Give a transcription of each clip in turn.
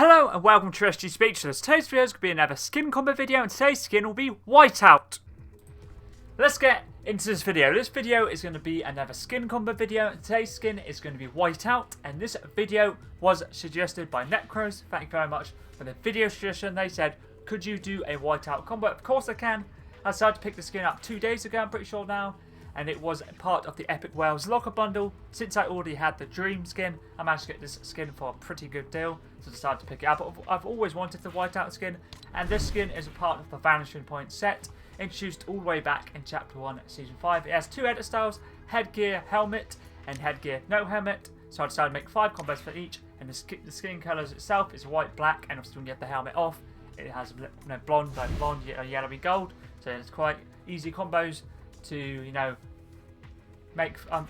Hello and welcome to SG Speechless. Today's video is going to be another skin combo video, and today's skin will be Whiteout. Let's get into this video. This video is going to be another skin combo video. Today's skin is going to be Whiteout, and this video was suggested by Necros. Thank you very much for the video suggestion. They said, could you do a Whiteout combo? Of course I can. I decided to pick the skin up 2 days ago, I'm pretty sure now. And it was part of the Epic Whales locker bundle. Since I already had the Dream skin, I managed to get this skin for a pretty good deal, so I decided to pick it up. I've always wanted the Whiteout skin, and this skin is a part of the Vanishing Point set, introduced all the way back in Chapter 1, Season 5. It has two edit styles, headgear, helmet, and headgear, no helmet. So I decided to make 5 combos for each, and the skin colours itself is white, black, and obviously when you get the helmet off, it has blonde, like blonde, yellowy gold, so it's quite easy combos to,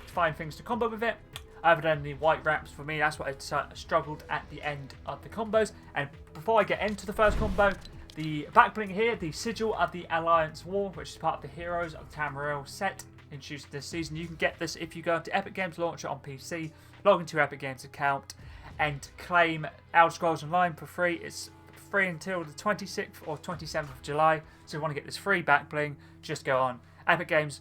find things to combo with it. Other than the white wraps, for me, that's what I struggled at the end of the combos. And before I get into the first combo, the backbling here, the Sigil of the Alliance War, which is part of the Heroes of Tamriel set, introduced this season. You can get this if you go to Epic Games Launcher on PC, log into your Epic Games account, and claim Elder Scrolls Online for free. It's free until the 26th or 27th of July. So if you want to get this free backbling, just go on Epic Games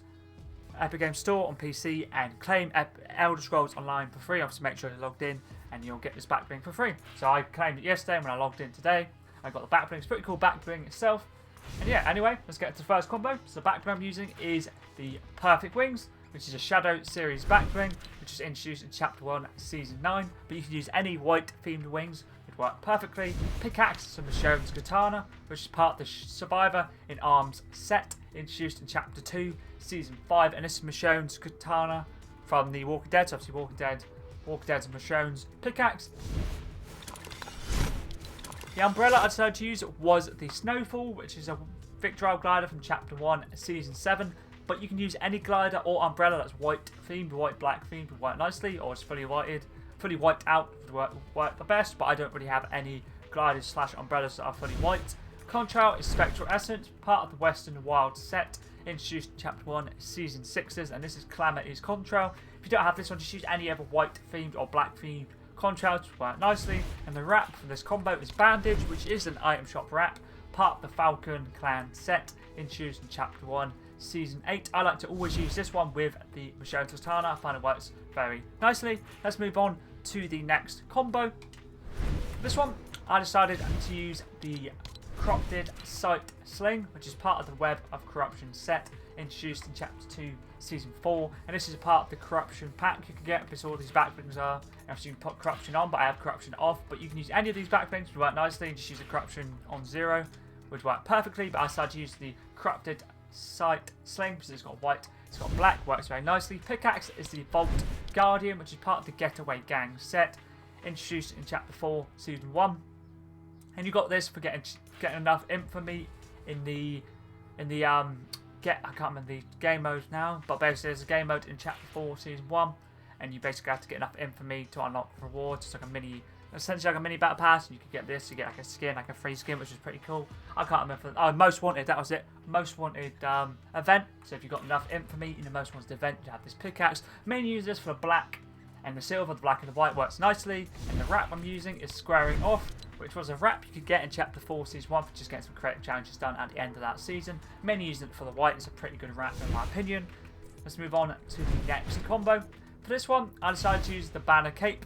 Store on PC and claim Elder Scrolls Online for free. Obviously make sure you're logged in and you'll get this backbling for free. So I claimed it yesterday, and when I logged in today, I got the backbling. It's pretty cool backbling itself. And yeah, anyway, let's get to the first combo. So the backbling I'm using is the Perfect Wings, which is a Shadow series backbling, which is introduced in Chapter 1, Season 9. But you can use any white themed wings. It worked perfectly. Pickaxe from Michonne's Katana, which is part of the Survivor in Arms set, introduced in Chapter 2, Season 5, and this is Michonne's Katana from the Walking Dead. So obviously Walking Dead's and Michonne's pickaxe. The umbrella I decided to use was the Snowfall, which is a Victory glider from Chapter 1, Season 7. But you can use any glider or umbrella that's white themed, white black themed would work nicely, or it's fully white out would work the best. But I don't really have any gliders / umbrellas that are fully white. Contrail is Spectral Essence, part of the Western Wild set, introduced in Chapter 1, Season 6's, and this is Calamity's Contrail. If you don't have this one, just use any other white themed or black themed contrail to work nicely. And the wrap for this combo is Bandage, which is an item shop wrap, part of the Falcon Clan set, introduced in Chapter 1, Season 8. I like to always use this one with the Michonne's Katana. I find it works very nicely. Let's move on to the next combo. This one, I decided to use the Corrupted Sight Sling, which is part of the Web of Corruption set, introduced in Chapter 2, Season 4. And this is a part of the Corruption pack you can get, because all these backblings are. Obviously you can put Corruption on, but I have Corruption off. But you can use any of these backblings to work nicely, and just use the Corruption on 0, which work perfectly. But I decided to use the Corrupted Sight Sling because it's got white, it's got black, works very nicely. Pickaxe is the Vault Guardian, which is part of the Getaway Gang set, introduced in Chapter 4, Season 1. And you got this for getting enough infamy in the I can't remember the game mode now, but basically there's a game mode in Chapter 4, Season 1, and you basically have to get enough infamy to unlock rewards. It's like essentially like a mini battle pass, and you can get this, you get like a skin, like a free skin, which is pretty cool. I can't remember. Oh, Most Wanted, that was it. Most Wanted event. So if you've got enough infamy in the Most Wanted event, you have this pickaxe. Mainly use this for the black and the silver. The black and the white works nicely. And the wrap I'm using is Squaring Off, which was a wrap you could get in Chapter 4, Season 1 for just getting some creative challenges done at the end of that season. Mainly using it for the white. It's a pretty good wrap in my opinion. Let's move on to the next combo. For this one, I decided to use the Banner Cape.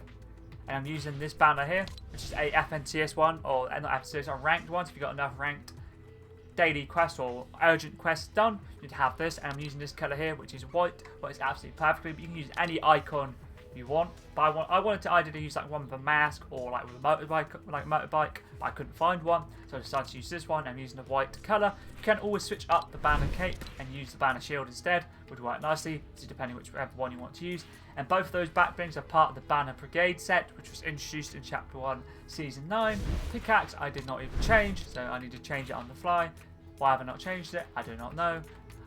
And I'm using this banner here, which is a FNCS one, or not FNCS, a ranked one. So if you've got enough ranked daily quests or urgent quests done, you'd have this. And I'm using this colour here, which is white, but it's absolutely perfectly. But you can use any icon you want. But I wanted to either use like one with a mask or like with a motorbike, but I couldn't find one. So I decided to use this one. I'm using the white colour. You can always switch up the banner cape and use the banner shield instead, which would work nicely, so depending whichever one you want to use. And both of those backblings are part of the Banner Brigade set, which was introduced in Chapter 1, Season 9. Pickaxe I did not even change, so I need to change it on the fly. Why have I not changed it? I do not know.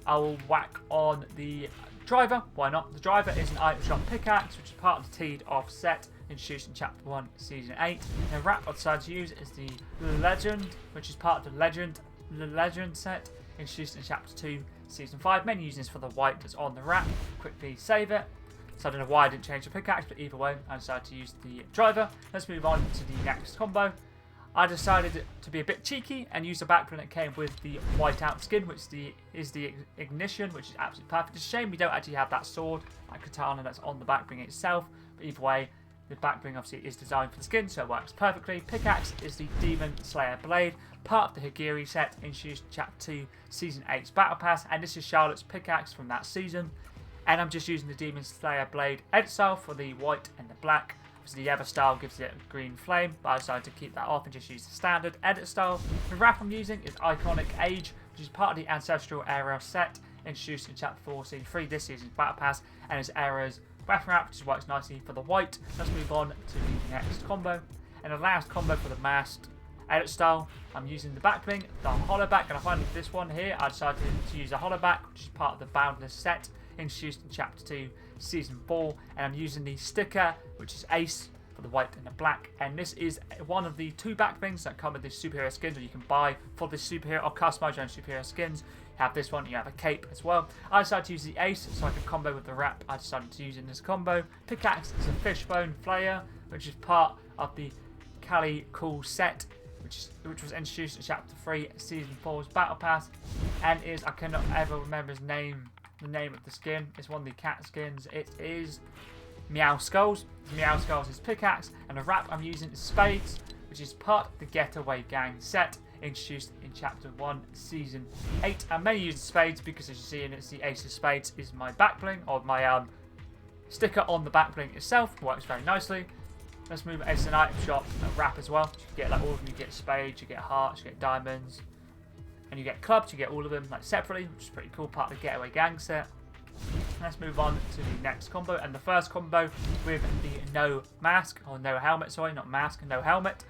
I will whack on the driver. Why not? The driver is an item shop pickaxe, which is part of the Teed Off set, introduced in Chapter 1, Season 8. And the wrap I decided to use is the Legend, which is part of the Legend set, introduced in Chapter 2, Season 5. Mainly using this for the white that's on the wrap. Quickly save it. So I don't know why I didn't change the pickaxe, but either way, I decided to use the driver. Let's move on to the next combo. I decided to be a bit cheeky and use the backbling that came with the Whiteout Skin, which is the ignition, which is absolutely perfect. It's a shame we don't actually have that sword, like Katana, that's on the backbling itself. But either way, the backbling obviously is designed for the skin, so it works perfectly. Pickaxe is the Demon Slayer Blade, part of the Higiri set, introduced in Chapter 2, Season 8's Battle Pass, and this is Charlotte's pickaxe from that season. And I'm just using the Demon Slayer Blade edit style for the white and the black. The other style gives it a green flame, but I decided to keep that off and just use the standard edit style. The wrap I'm using is Iconic Age, which is part of the Ancestral Era set, introduced in Chapter 4, Scene 3 this season's Battle Pass, and is Era's weapon wrap, which works nicely for the white. Let's move on to the next combo. And the last combo for the masked edit style, I'm using the backbling, the hollow back, and I find with this one here, I decided to use a hollow back, which is part of the Boundless set, introduced in Chapter 2, Season 4, and I'm using the sticker, which is Ace, for the white and the black, and this is one of the 2 backblings that come with the superhero skins that you can buy for this superhero or customize your own superhero skins. You have this one, you have a cape as well. I decided to use the Ace so I can combo with the wrap. I decided to use in this combo. Pickaxe is a fishbone flayer, which is part of the Cali Cool set, which was introduced in Chapter 3, Season 4's Battle Pass, and is, I cannot ever remember his name, the name of the skin. It's one of the cat skins. It is Meow Skulls. Meow Skulls is pickaxe, and the wrap I'm using is Spades, which is part of the Getaway Gang set, introduced in Chapter 1, Season 8. I'm mainly using Spades because, as you see, it's the Ace of Spades is my backbling, or my sticker on the backbling itself. Works very nicely. Let's move Ace and item shop and wrap as well. So you get like all of them. You get spades, you get hearts, you get diamonds, and you get clubs. You get all of them like separately, which is pretty cool. Part of the Getaway Gang set. Let's move on to the next combo, and the first combo with the no mask, or no helmet, sorry, not mask, no helmet.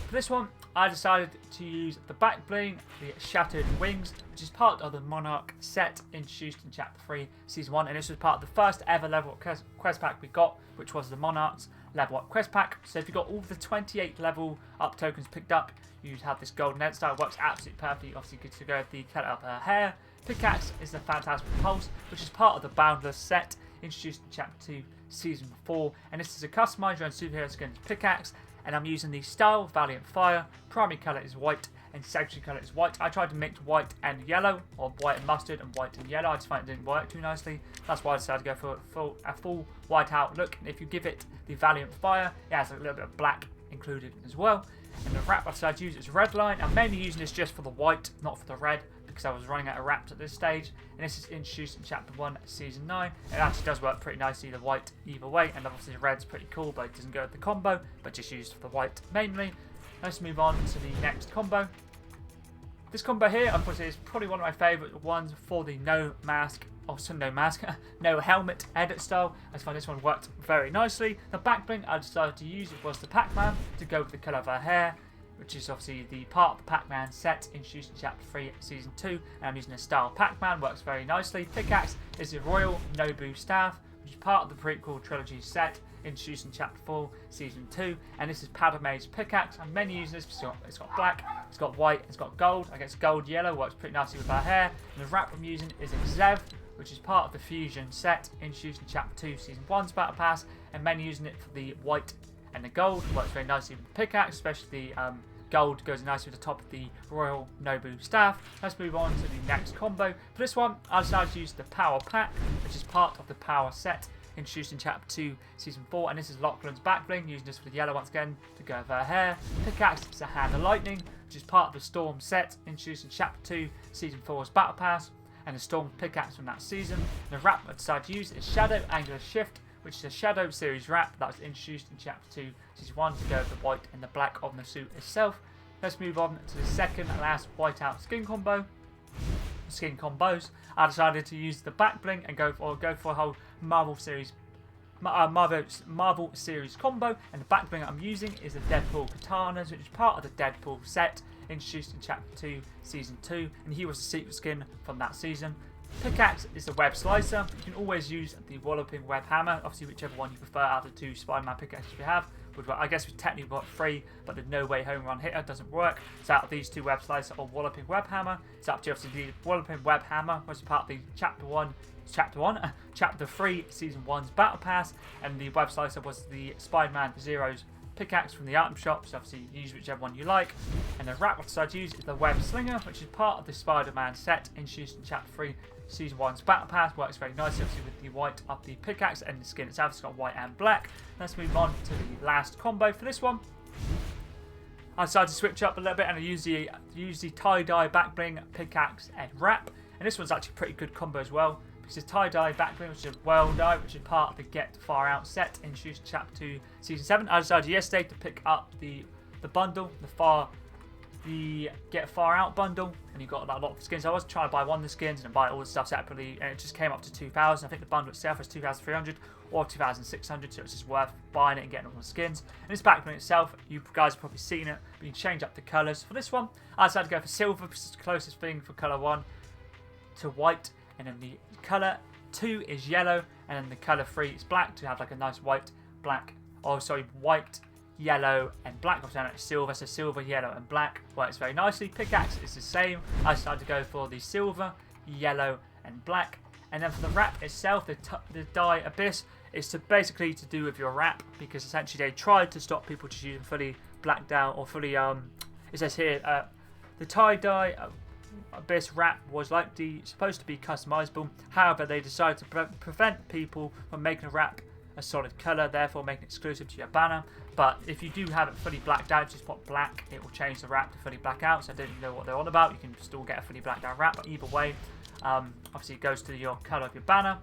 For this one, I decided to use the back bling, the Shattered Wings, which is part of the Monarch set introduced in Chapter 3, Season 1, and this was part of the first ever level up quest pack we got, which was the Monarch's level up quest pack. So if you got all the 28 level up tokens picked up, you'd have this golden head style. It works absolutely perfectly. Obviously good to go with the cut of her hair. Pickaxe is the Phantasmal Pulse, which is part of the Boundless set, introduced in Chapter 2, Season 4, and this is a customizer and superhero skin pickaxe, and I'm using the style Valiant Fire. Primary colour is white, and secondary colour is white. I tried to mix white and yellow, or white and mustard and white and yellow. I just find it didn't work too nicely. That's why I decided to go for a full whiteout look, and if you give it the Valiant Fire, it has a little bit of black included as well. And the wrap I decided to use is Red Line. I'm mainly using this just for the white, not for the red, because I was running out of wraps at this stage, and this is introduced in Chapter 1, Season 9. It actually does work pretty nicely, the white either way, and obviously the red's pretty cool, but it doesn't go with the combo, but just used for the white mainly. Let's move on to the next combo. This combo here, of course, is probably one of my favourite ones for the no mask, no helmet edit style. I find this one worked very nicely. The back bling I decided to use was the Pac-Man to go with the colour of her hair, which is obviously the part of the Pac-Man set introduced in Chapter 3, Season 2, and I'm using a style Pac-Man, works very nicely. Pickaxe is the Royal Nobu Staff, which is part of the prequel trilogy set introduced in Chapter 4, Season 2, and this is Padme's pickaxe. I'm mainly using this because it's got black, it's got white, it's got gold. I guess gold yellow works pretty nicely with her hair. And the wrap I'm using is a Zev, which is part of the Fusion set introduced in Chapter 2, Season 1's Battle Pass, and mainly using it for the white and the gold. Works very nicely with the pickaxe, especially the gold goes nicely with the top of the Royal Nobu Staff. Let's move on to the next combo. For this one, I decided to use the Power Pack, which is part of the Power set introduced in Chapter 2, Season 4, and this is Lachlan's back bling, using this for the yellow once again to go with her hair. Pickaxe is a Hand of Lightning, which is part of the Storm set introduced in Chapter 2, Season 4's Battle Pass, and the Storm pickaxe from that season. And the wrap I decided to use is Shadow Angular Shift, which is a Shadow series wrap that was introduced in Chapter 2, Season 1 to go with the white and the black of the suit itself. Let's move on to the second and last Whiteout Skin combos. I decided to use the back bling and go for a whole Marvel series combo, and the back bling I'm using is the Deadpool Katanas, which is part of the Deadpool set introduced in Chapter 2, Season 2, and he was the secret skin from that season. Pickaxe is the Web Slicer, but you can always use the Walloping Web Hammer, obviously whichever one you prefer out of the 2 Spider-Man pickaxes you have. I guess we've technically got 3, but the No Way Home Run Hitter doesn't work. So out of these 2, Web Slicer or Walloping Web Hammer, it's up to you. Obviously the Walloping Web Hammer was part of the Chapter 3, Season 1's Battle Pass, and the Web Slicer was the Spider-Man Zero's pickaxe from the item shop, so obviously use whichever one you like. And the wrap I decided to use is the web slinger, which is part of the Spider-Man set introduced in Chapter 3, Season 1's Battle Pass. Works very nicely, obviously, with the white of the pickaxe and the skin itself. It's got white and black. Let's move on to the last combo for this one. I decided to switch up a little bit and I use the tie-dye back bling, pickaxe and wrap. And this one's actually a pretty good combo as well. Because it's tie-dye back bling, which is well known, which is part of the Get Far Out set introduced in Chapter 2, Season 7. I decided yesterday to pick up the bundle, the Get Far Out bundle, and you got a lot of skins. I was trying to buy one of the skins and buy all the stuff separately, and it just came up to 2,000. I think the bundle itself was 2,300 or 2,600, so it's just worth buying it and getting all the skins. And this back bling itself, you guys have probably seen it, but you can change up the colours. For this one, I decided to go for silver, because it's the closest thing for colour 1 to white, and then the colour 2 is yellow, and then the colour 3 is black, to have like a nice white, yellow and black. Obviously it's silver, so silver, yellow and black works very nicely. Pickaxe is the same. I decided to go for the silver, yellow and black. And then for the wrap itself, the dye abyss is basically to do with your wrap, because essentially they tried to stop people just using fully blacked out or fully it says here the tie-dye abyss wrap was supposed to be customizable. However, they decided to prevent people from making a wrap a solid colour, therefore making it exclusive to your banner. But if you do have it fully blacked out, just put black, it will change the wrap to fully black out. So I don't know what they're on about. You can still get a fully blacked out wrap, but either way, obviously it goes to your colour of your banner,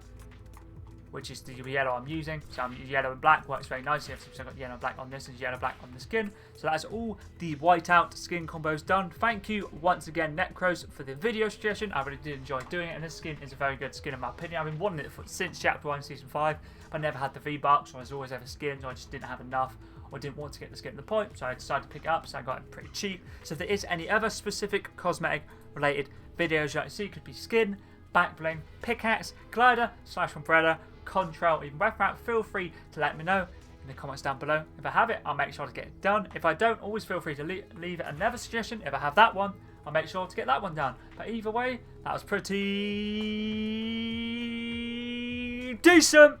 which is the yellow I'm using. So yellow and black works very nicely. I've got yellow and black on this and yellow and black on the skin. So that's all the whiteout skin combos done. Thank you once again, Necros, for the video suggestion. I really did enjoy doing it, and this skin is a very good skin in my opinion. I've been wanting it since Chapter 1 Season 5, but I never had the V-Bucks, so I was always ever skins, or I just didn't have enough, or didn't want to get the skin to the point, so I decided to pick it up, so I got it pretty cheap. So if there is any other specific cosmetic related videos you'd like to see, could be skin, back bling, pickaxe, glider, / umbrella, contrail, or even web wrap, feel free to let me know in the comments down below. If I have it, I'll make sure to get it done. If I don't, always feel free to leave another suggestion. If I have that one, I'll make sure to get that one done. But either way, that was pretty decent.